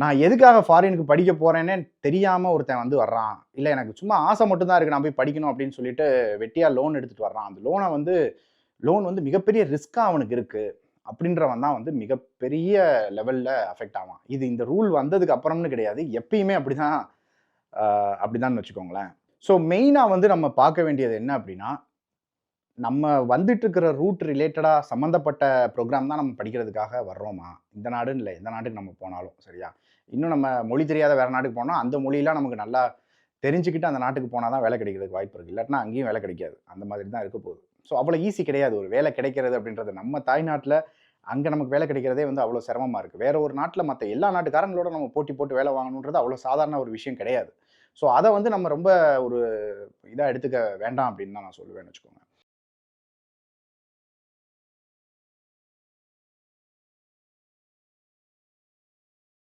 நான் எதுக்காக ஃபாரினுக்கு படிக்க போறேன்னே தெரியாம ஒருத்தன் வந்து வர்றான். இல்ல எனக்கு சும்மா ஆசை மட்டும் தான் இருக்கு. நான் போய் படிக்கணும் அப்படின்னு சொல்லிட்டு வெட்டியா லோன் எடுத்துட்டு வர்றான். அந்த லோன் வந்து மிகப்பெரிய ரிஸ்க்கா அவனுக்கு இருக்கு. அப்படின்றவன் தான் வந்து மிகப்பெரிய லெவல்ல அஃபெக்ட் ஆவான். இது இந்த ரூல் வந்ததுக்கு அப்புறம்னு கிடையாது. எப்பயுமே அப்படிதான் அப்படிதான்னு வச்சுக்கோங்களேன். ஸோ மெயினா வந்து நம்ம பார்க்க வேண்டியது என்ன அப்படின்னா, நம்ம வந்துட்டு இருக்கிற ரூட் ரிலேட்டடா சம்மந்தப்பட்ட ப்ரோகிராம் தான் நம்ம படிக்கிறதுக்காக வர்றோமா? இந்த நாடுன்னு இல்ல, எந்த நாட்டுக்கு நம்ம போனாலும் சரியா? இன்னும் நம்ம மொழி தெரியாத வேற நாட்டுக்கு போனா, அந்த மொழியெல்லாம் நமக்கு நல்லா தெரிஞ்சுக்கிட்டு அந்த நாட்டுக்கு போனா தான் வேலை கிடைக்கிறதுக்கு வாய்ப்பு இருக்கு. இல்லாட்டினா அங்கேயும் வேலை கிடைக்காது. அந்த மாதிரி தான் இருக்க போகுது. ஸோ அவ்வளோ ஈஸி கிடையாது. ஒரு வேலை கிடைக்கிறது அப்படின்றது. நம்ம தாய்நாட்ல அங்க நமக்கு வேலை கிடைக்கிறதே வந்து அவ்வளோ சிரமமா இருக்கு. வேற ஒரு நாட்ல மத்த எல்லா நாட்டுக்காரங்களோட நம்ம போட்டி போட்டு வேலை வாங்கணுன்றது அவ்வளோ சாதாரண ஒரு விஷயம் கிடையாது. ஸோ அத வந்து நம்ம ரொம்ப ஒரு இதா எடுத்துக்க வேண்டாம் அப்படின்னு தான் நான் சொல்லுவேன்னு வச்சுக்கோங்க.